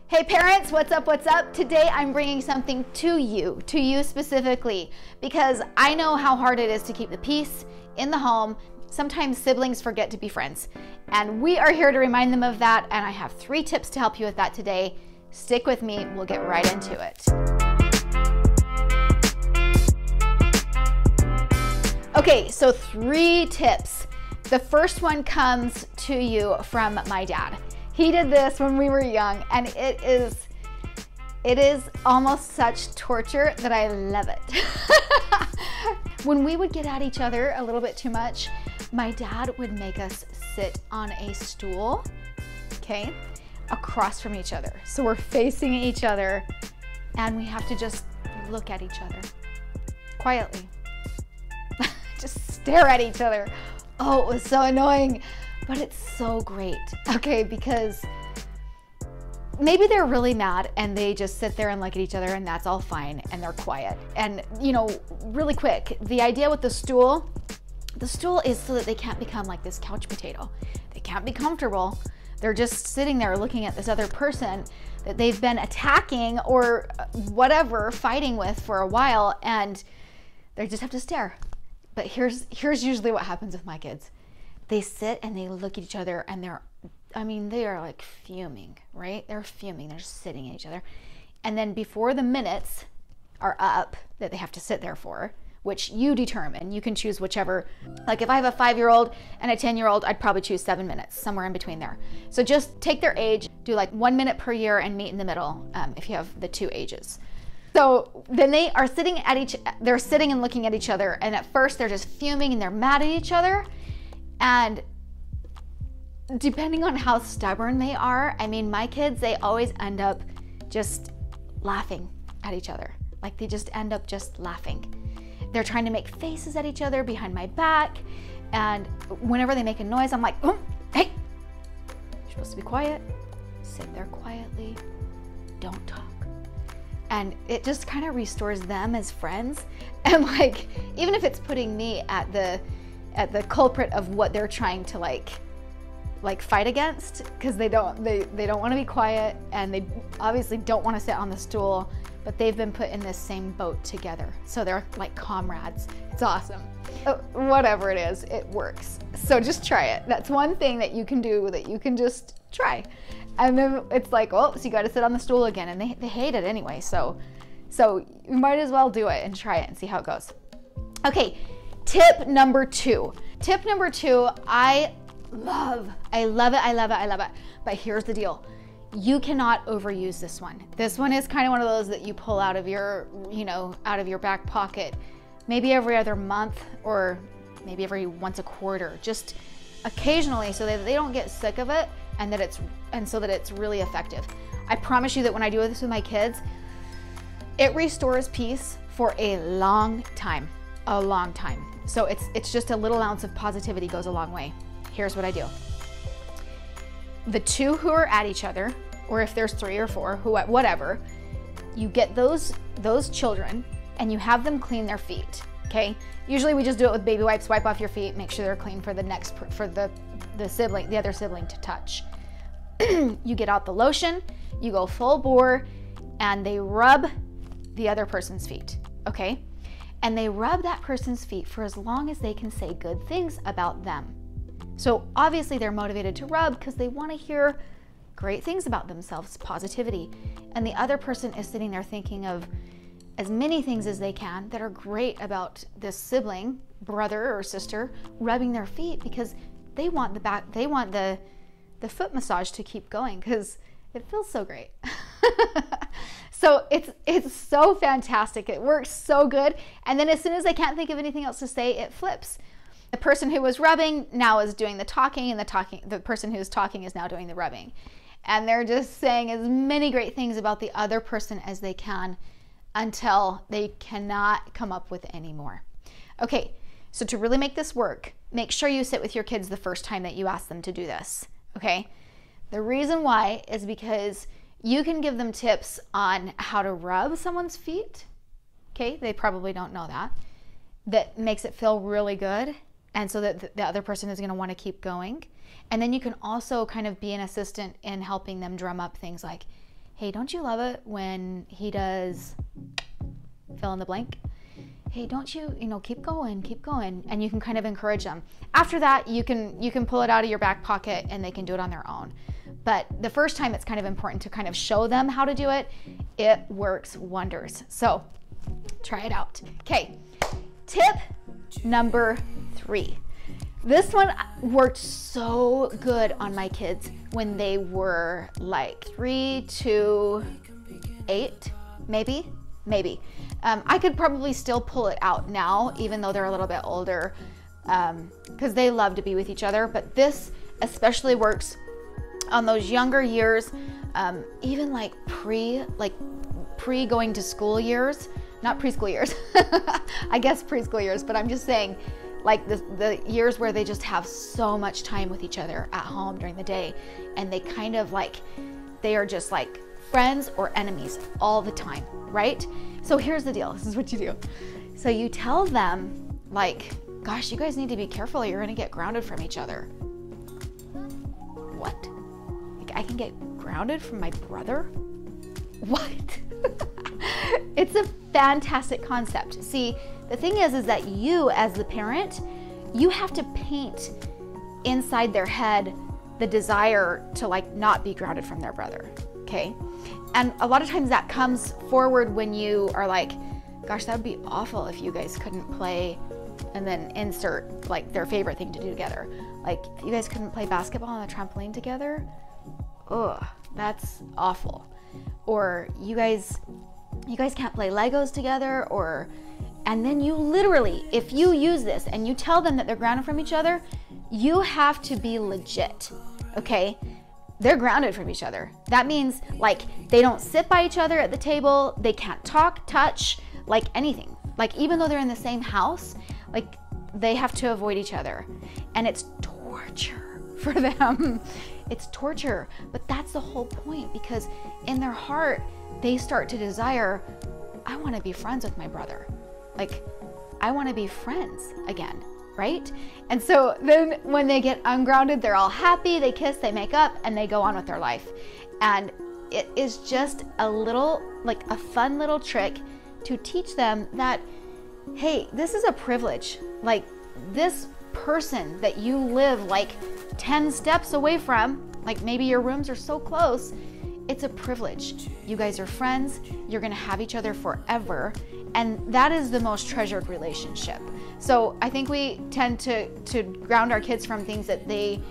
Hey parents, what's up, what's up? Today I'm bringing something to you specifically, because I know how hard it is to keep the peace in the home. Sometimes siblings forget to be friends, and we are here to remind them of that, and I have 3 tips to help you with that today. Stick with me, we'll get right into it. Okay, so 3 tips. The first one comes to you from my dad. He did this when we were young, and it is almost such torture that I love it. When we would get at each other a little bit too much, my dad would make us sit on a stool, okay, across from each other. So we're facing each other, and we have to just look at each other quietly. Just stare at each other. Oh, it was so annoying. But it's so great, okay, because maybe they're really mad and they just sit there and look at each other and that's all fine and they're quiet. And, you know, really quick, the idea with the stool is so that they can't become like this couch potato. They can't be comfortable. They're just sitting there looking at this other person that they've been attacking or whatever, fighting with for a while, and they just have to stare. But here's usually what happens with my kids. They sit and they look at each other and they are like fuming, right? They're fuming, they're sitting at each other. And then before the minutes are up that they have to sit there for, which you determine, you can choose whichever. Like if I have a 5-year-old and a 10-year-old, I'd probably choose 7 minutes, somewhere in between there. So just take their age, do like 1 minute per year and meet in the middle if you have the 2 ages. So then they are they're sitting and looking at each other, and at first they're just fuming and they're mad at each other. And depending on how stubborn they are, I mean, my kids, they always end up just laughing at each other. Like they just end up just laughing. They're trying to make faces at each other behind my back. And whenever they make a noise, I'm like, oh, hey, you're supposed to be quiet. Sit there quietly. Don't talk. And it just kind of restores them as friends. And like, even if it's putting me at the culprit of what they're trying to like fight against, because they don't want to be quiet, and they obviously don't want to sit on the stool, but they've been put in this same boat together, so they're like comrades. It's awesome. Whatever it is, it works. So just try it. That's one thing that you can do, that you can just try. And then it's like, oh, so you got to sit on the stool again, and they hate it anyway, so you might as well do it and try it and see how it goes. Okay. Tip number 2. Tip number 2, I love it. But here's the deal. You cannot overuse this one. This one is kind of one of those that you pull out of your, out of your back pocket, maybe every other month or maybe every once a quarter, just occasionally, so that they don't get sick of it, and so that it's really effective. I promise you that when I do this with my kids, it restores peace for a long time. A long time. So it's just a little ounce of positivity goes a long way. Here's what I do. The 2 who are at each other, or if there's 3 or 4, whatever, you get those children and you have them clean their feet. Okay? Usually we just do it with baby wipes. Wipe off your feet, make sure they're clean for the other sibling to touch. You get out the lotion, you go full bore, and they rub the other person's feet. Okay? And they rub that person's feet for as long as they can say good things about them. So obviously they're motivated to rub because they want to hear great things about themselves, positivity. And the other person is sitting there thinking of as many things as they can that are great about this sibling, brother or sister, rubbing their feet, because they want the foot massage to keep going because it feels so great. So it's so fantastic. It works so good. And then as soon as I can't think of anything else to say, it flips. The person who was rubbing now is doing the talking, and the person who's talking is now doing the rubbing. And they're just saying as many great things about the other person as they can until they cannot come up with any more. Okay, so to really make this work, make sure you sit with your kids the first time that you ask them to do this, okay? The reason why is because you can give them tips on how to rub someone's feet. Okay, they probably don't know that. That makes it feel really good, and so that the other person is going to want to keep going. And then you can also kind of be an assistant in helping them drum up things like, hey, don't you love it when he does fill in the blank? Hey, don't you, keep going, and you can kind of encourage them. After that, you can pull it out of your back pocket and they can do it on their own. But the first time, it's kind of important to kind of show them how to do it. It works wonders. So try it out. Okay, tip number 3. This one worked so good on my kids when they were like 3 to 8, maybe. I could probably still pull it out now, even though they're a little bit older, because they love to be with each other. But this especially works on those younger years, even like pre going to school years, not preschool years. I guess preschool years, but I'm just saying, like the years where they just have so much time with each other at home during the day, and they kind of like, they are just like friends or enemies all the time, right? So here's the deal. This is what you do. So you tell them, like, gosh, you guys need to be careful. You're going to get grounded from each other. What? Like, I can get grounded from my brother? What? It's a fantastic concept. See, the thing is that you, as the parent, you have to paint inside their head the desire to like not be grounded from their brother. Okay. And a lot of times that comes forward when you are like, gosh, that would be awful if you guys couldn't play, and then insert like their favorite thing to do together. Like, if you guys couldn't play basketball on a trampoline together, ugh, that's awful. Or you guys can't play Legos together, and then you literally, if you use this and you tell them that they're grounded from each other, you have to be legit, okay? They're grounded from each other. That means like they don't sit by each other at the table. They can't talk, touch, like anything. Like even though they're in the same house, like they have to avoid each other. And it's torture for them. It's torture. But that's the whole point, because in their heart, they start to desire, I want to be friends with my brother. Like, I want to be friends again. Right? And so then when they get ungrounded, they're all happy, they kiss, they make up, and they go on with their life. And it is just a little, like a fun little trick to teach them that, hey, this is a privilege. Like, this person that you live like 10 steps away from, like maybe your rooms are so close, it's a privilege. You guys are friends, you're gonna have each other forever, and that is the most treasured relationship. So I think we tend to ground our kids from things that they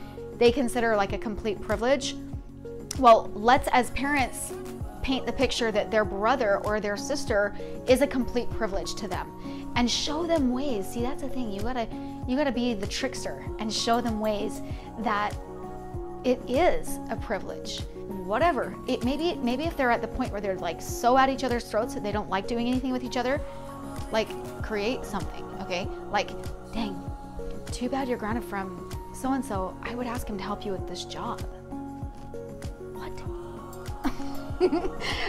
consider like a complete privilege. Well, let's as parents paint the picture that their brother or their sister is a complete privilege to them, and show them ways. See, that's the thing. You gotta be the trickster and show them ways that it is a privilege. Whatever. Maybe if they're at the point where they're like so at each other's throats that they don't like doing anything with each other, like create something, okay? Like, dang, too bad you're grounded from so-and-so. I would ask him to help you with this job. What?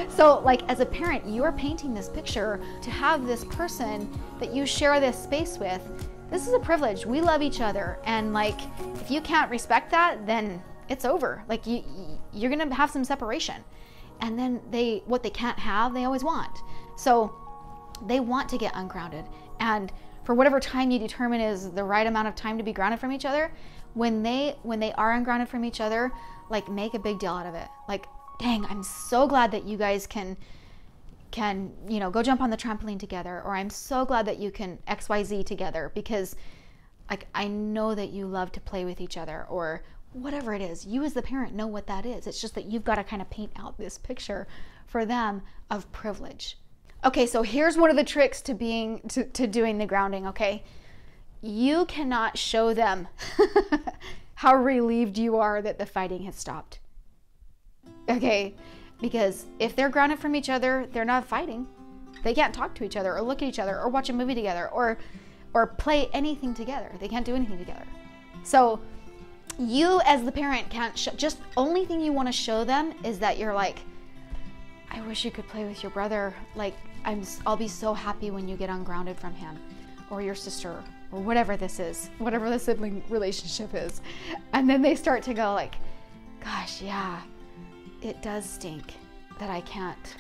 So like as a parent, you are painting this picture to have this person that you share this space with. This is a privilege. We love each other. And like, if you can't respect that, then it's over. Like you're gonna have some separation. And then what they can't have, they always want. So they want to get ungrounded. And for whatever time you determine is the right amount of time to be grounded from each other, when they are ungrounded from each other, like make a big deal out of it. Like, dang, I'm so glad that you guys can go jump on the trampoline together, or I'm so glad that you can XYZ together, because like I know that you love to play with each other, or whatever it is. You as the parent know what that is. It's just that you've got to kind of paint out this picture for them of privilege. Okay, so here's one of the tricks to doing the grounding, okay? You cannot show them how relieved you are that the fighting has stopped. Okay? Because if they're grounded from each other, they're not fighting. They can't talk to each other or look at each other or watch a movie together or play anything together. They can't do anything together. So you as the parent can't just only thing you want to show them is that you're like, I wish you could play with your brother. Like, I'll be so happy when you get ungrounded from him or your sister or whatever this is, whatever the sibling relationship is. And then they start to go like, gosh, yeah, it does stink. that I can't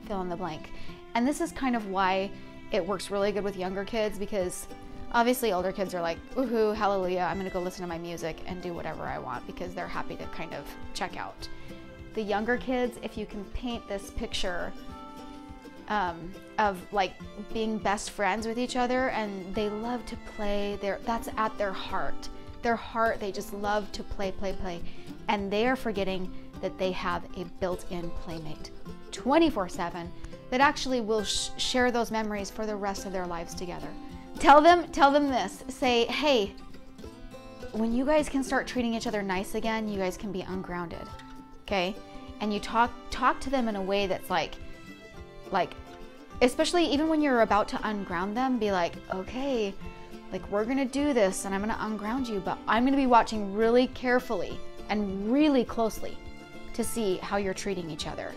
fill in the blank. And this is kind of why it works really good with younger kids, because obviously older kids are like, woohoo, hallelujah, I'm gonna go listen to my music and do whatever I want because they're happy to kind of check out. The younger kids, if you can paint this picture of like being best friends with each other, and they love to play, that's at their heart. Their heart, they just love to play. And they are forgetting that they have a built-in playmate 24/7 that actually will share those memories for the rest of their lives together. Tell them this, say, hey, when you guys can start treating each other nice again, you guys can be ungrounded, okay? And you talk to them in a way that's like, especially even when you're about to unground them, be like, okay, like we're gonna do this and I'm gonna unground you, but I'm gonna be watching really carefully and really closely to see how you're treating each other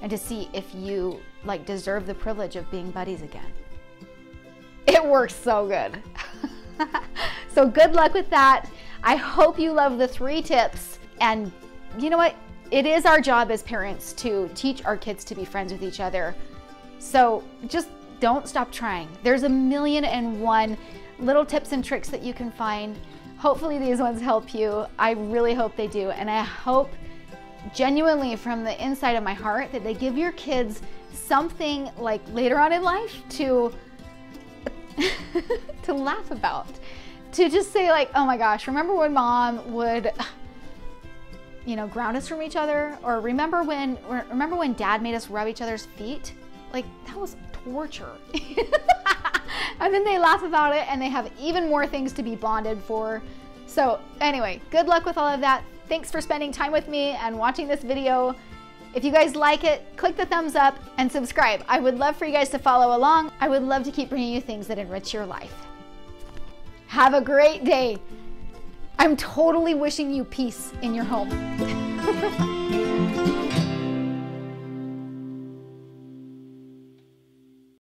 and to see if you like deserve the privilege of being buddies again. It works so good. So good luck with that. I hope you love the 3 tips. And you know what? It is our job as parents to teach our kids to be friends with each other. So just don't stop trying. There's 1,000,001 little tips and tricks that you can find. Hopefully these ones help you. I really hope they do. And I hope genuinely from the inside of my heart that they give your kids something like later on in life to to laugh about, to just say like, oh my gosh, remember when mom would, you know, ground us from each other? Or remember when dad made us rub each other's feet? Like, that was torture. And then they laugh about it and they have even more things to be bonded for. So anyway, good luck with all of that. Thanks for spending time with me and watching this video. If you guys like it, click the thumbs up and subscribe. I would love for you guys to follow along. I would love to keep bringing you things that enrich your life. Have a great day. I'm totally wishing you peace in your home.